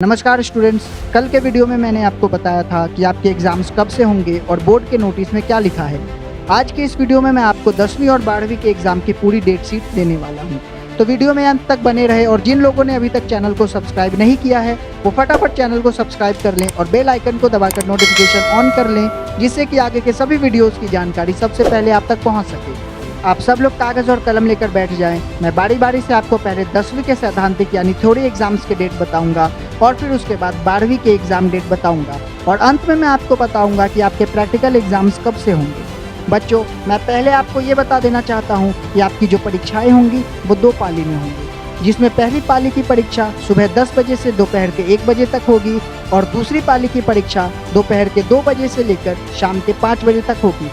नमस्कार स्टूडेंट्स, कल के वीडियो में मैंने आपको बताया था कि आपके एग्ज़ाम्स कब से होंगे और बोर्ड के नोटिस में क्या लिखा है। आज के इस वीडियो में मैं आपको 10वीं और 12वीं के एग्ज़ाम की पूरी डेट शीट देने वाला हूं। तो वीडियो में अंत तक बने रहे और जिन लोगों ने अभी तक चैनल को सब्सक्राइब नहीं किया है वो फटाफट चैनल को सब्सक्राइब कर लें और बेल आइकन को दबाकर नोटिफिकेशन ऑन कर लें, जिससे कि आगे के सभी वीडियोज़ की जानकारी सबसे पहले आप तक पहुँच सके। आप सब लोग कागज़ और कलम लेकर बैठ जाएं। मैं बारी बारी से आपको पहले 10वीं के सैद्धांतिक यानी थ्योरी एग्जाम्स के डेट बताऊंगा और फिर उसके बाद 12वीं के एग्ज़ाम डेट बताऊंगा और अंत में मैं आपको बताऊंगा कि आपके प्रैक्टिकल एग्जाम्स कब से होंगे। बच्चों, मैं पहले आपको ये बता देना चाहता हूँ कि आपकी जो परीक्षाएँ होंगी वो 2 पाली में होंगी, जिसमें पहली पाली की परीक्षा सुबह 10 बजे से दोपहर के 1 बजे तक होगी और दूसरी पाली की परीक्षा दोपहर के 2 बजे से लेकर शाम के 5 बजे तक होगी।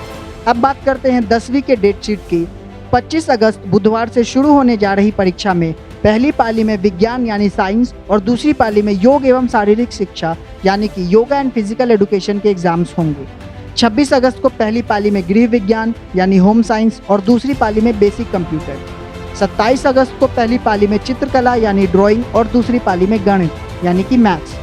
अब बात करते हैं 10वीं के डेट शीट की। 25 अगस्त बुधवार से शुरू होने जा रही परीक्षा में पहली पाली में विज्ञान यानी साइंस और दूसरी पाली में योग एवं शारीरिक शिक्षा यानी कि योगा एंड फिजिकल एजुकेशन के एग्जाम्स होंगे। 26 अगस्त को पहली पाली में गृह विज्ञान यानी होम साइंस और दूसरी पाली में बेसिक कंप्यूटर। 27 अगस्त को पहली पाली में चित्रकला यानी ड्राइंग और दूसरी पाली में गणित यानी कि मैथ्स।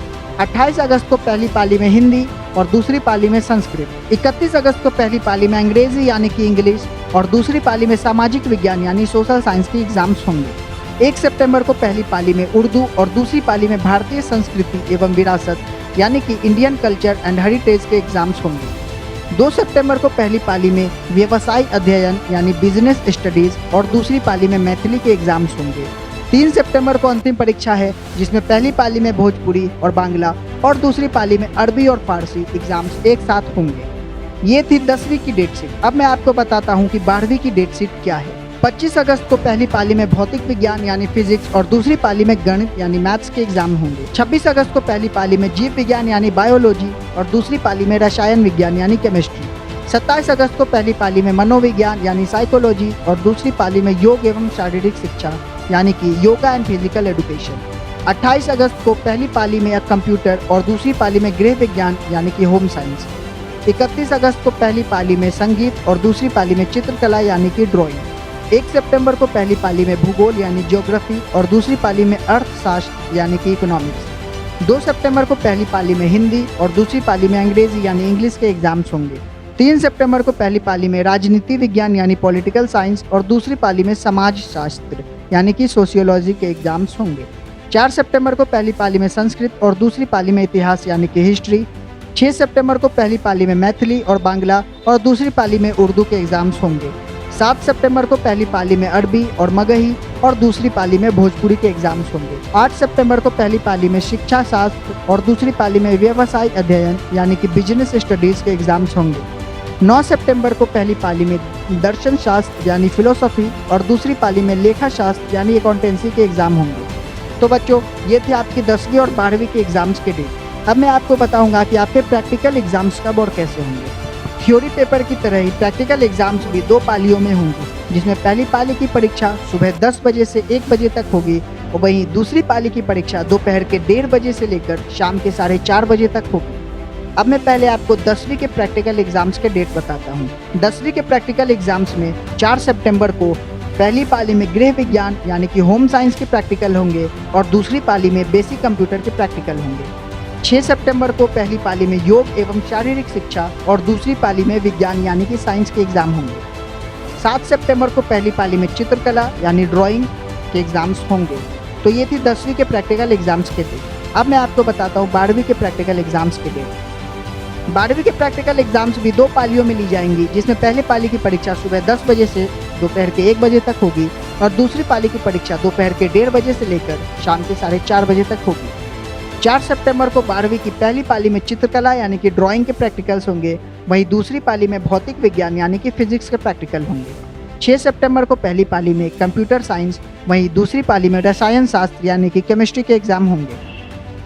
28 अगस्त को पहली पाली में हिंदी और दूसरी पाली में संस्कृत। 31 अगस्त को पहली पाली में अंग्रेजी यानी कि इंग्लिश और दूसरी पाली में सामाजिक विज्ञान यानी सोशल साइंस के एग्जाम्स होंगे। 1 सितंबर को पहली पाली में उर्दू और दूसरी पाली में भारतीय संस्कृति एवं विरासत यानी कि इंडियन कल्चर एंड हेरिटेज के एग्जाम्स होंगे। 2 सितंबर को पहली पाली में व्यवसाय अध्ययन यानी बिजनेस स्टडीज और दूसरी पाली में मैथिली के एग्जाम्स होंगे। 3 सितंबर को अंतिम परीक्षा है, जिसमें पहली पाली में भोजपुरी और बांग्ला और दूसरी पाली में अरबी और फारसी एग्जाम्स एक साथ होंगे। ये थी 10वीं की डेट शीट। अब मैं आपको बताता हूँ कि 12वीं की डेट शीट क्या है। 25 अगस्त को पहली पाली में भौतिक विज्ञान यानी फिजिक्स और दूसरी पाली में गणित यानी मैथ्स के एग्जाम होंगे। 26 अगस्त को पहली पाली में जीव विज्ञान यानी बायोलॉजी और दूसरी पाली में रसायन विज्ञान यानी केमिस्ट्री। 27 अगस्त को पहली पाली में मनोविज्ञान यानी साइकोलॉजी और दूसरी पाली में योग एवं शारीरिक शिक्षा यानी कि योगा एंड फिजिकल एजुकेशन। 28 अगस्त को पहली पाली में कंप्यूटर और दूसरी पाली में गृह विज्ञान यानी कि होम साइंस। 31 अगस्त को पहली पाली में संगीत और दूसरी पाली में चित्रकला यानी कि ड्राइंग। 1 सितंबर को पहली पाली में भूगोल यानी ज्योग्राफी और दूसरी पाली में अर्थशास्त्र यानी कि इकोनॉमिक्स। 2 सितंबर को पहली पाली में हिंदी और दूसरी पाली में अंग्रेजी यानी इंग्लिश के एग्जाम्स होंगे। 3 सितंबर को पहली पाली में राजनीति विज्ञान यानी पॉलिटिकल साइंस और दूसरी पाली में समाज शास्त्र यानी कि सोशियोलॉजी के एग्जाम्स होंगे। 4 सितंबर को पहली पाली में संस्कृत और दूसरी पाली में इतिहास यानी कि हिस्ट्री। 6 सितंबर को पहली पाली में मैथिली और बांग्ला और दूसरी पाली में उर्दू के एग्जाम्स होंगे। 7 सितंबर को पहली पाली में अरबी और मगही और दूसरी पाली में भोजपुरी के एग्जाम्स होंगे। 8 सितंबर को पहली पाली में शिक्षा शास्त्र और दूसरी पाली में व्यवसाय अध्ययन यानी कि बिजनेस स्टडीज के एग्जाम्स होंगे। 9 सितंबर को पहली पाली में दर्शन शास्त्र यानी फिलोसफी और दूसरी पाली में लेखा शास्त्र यानी अकाउंटेंसी के एग्जाम होंगे। तो बच्चों, ये थे आपकी 10वीं और 12वीं के एग्जाम्स के डेट। अब मैं आपको बताऊंगा कि आपके प्रैक्टिकल एग्जाम्स कब और कैसे होंगे। थ्योरी पेपर की तरह ही प्रैक्टिकल एग्जाम्स भी 2 पालियों में होंगे, जिसमें पहली पाली की परीक्षा सुबह 10 बजे से 1 बजे तक होगी और वहीं दूसरी पाली की परीक्षा दोपहर के 1:30 बजे से लेकर शाम के 4:30 बजे तक होगी। अब मैं पहले आपको 10वीं के प्रैक्टिकल एग्जाम्स के डेट बताता हूँ। 10वीं के प्रैक्टिकल एग्जाम्स में 4 सितंबर को पहली पाली में गृह विज्ञान यानी कि होम साइंस के प्रैक्टिकल होंगे और दूसरी पाली में बेसिक कंप्यूटर के प्रैक्टिकल होंगे। 6 सितंबर को पहली पाली में योग एवं शारीरिक शिक्षा और दूसरी पाली में विज्ञान यानी कि साइंस के एग्जाम होंगे। 7 सितंबर को पहली पाली में चित्रकला यानी ड्राइंग के एग्जाम्स होंगे। तो ये थी 10वीं के प्रैक्टिकल एग्जाम्स के डेट। अब मैं आपको बताता हूँ 12वीं के प्रैक्टिकल एग्जाम्स के डेट। 12वीं के प्रैक्टिकल एग्जाम्स भी 2 पालियों में ली जाएंगी, जिसमें पहली पाली की परीक्षा सुबह 10 बजे से दोपहर के 1 बजे तक होगी और दूसरी पाली की परीक्षा दोपहर के 1:30 बजे से लेकर शाम के 4:30 बजे तक होगी। 4 सितंबर को 12वीं की पहली पाली में चित्रकला यानी कि ड्राइंग के प्रैक्टिकल्स होंगे, वहीं दूसरी पाली में भौतिक विज्ञान यानी कि फिजिक्स के प्रैक्टिकल होंगे। 6 सितंबर को पहली पाली में कंप्यूटर साइंस, वहीं दूसरी पाली में रसायन शास्त्र यानी कि केमिस्ट्री के एग्जाम होंगे।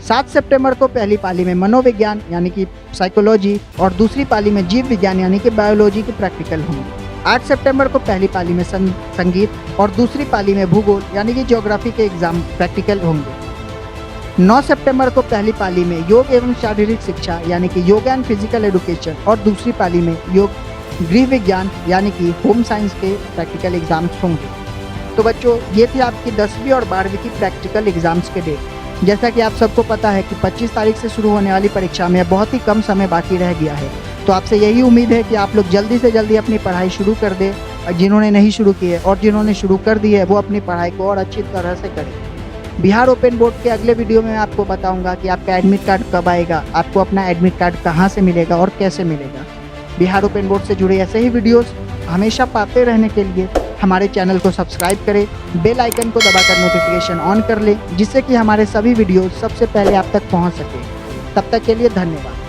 7 सितंबर को पहली पाली में मनोविज्ञान यानी कि साइकोलॉजी और दूसरी पाली में जीव विज्ञान यानी कि बायोलॉजी के प्रैक्टिकल होंगे। 8 सितंबर को पहली पाली में संगीत और दूसरी पाली में भूगोल यानी कि ज्योग्राफी के एग्जाम प्रैक्टिकल होंगे। 9 सितंबर को पहली पाली में योग एवं शारीरिक शिक्षा यानी कि योगा एंड फिजिकल एजुकेशन और दूसरी पाली में योग गृह विज्ञान यानी कि होम साइंस के प्रैक्टिकल एग्जाम्स होंगे। तो बच्चों, ये थी आपकी 10वीं और 12वीं की प्रैक्टिकल एग्जाम्स के डेट। जैसा कि आप सबको पता है कि 25 तारीख से शुरू होने वाली परीक्षा में बहुत ही कम समय बाकी रह गया है, तो आपसे यही उम्मीद है कि आप लोग जल्दी से जल्दी अपनी पढ़ाई शुरू कर दें, और जिन्होंने नहीं शुरू की है और जिन्होंने शुरू कर दी है वो अपनी पढ़ाई को और अच्छी तरह से करें। बिहार ओपन बोर्ड के अगले वीडियो में मैं आपको बताऊंगा कि आपका एडमिट कार्ड कब आएगा, आपको अपना एडमिट कार्ड कहाँ से मिलेगा और कैसे मिलेगा। बिहार ओपन बोर्ड से जुड़े ऐसे ही वीडियोस हमेशा पाते रहने के लिए हमारे चैनल को सब्सक्राइब करें, बेल आइकन को दबाकर नोटिफिकेशन ऑन कर लें, जिससे कि हमारे सभी वीडियोस सबसे पहले आप तक पहुंच सके। तब तक के लिए धन्यवाद।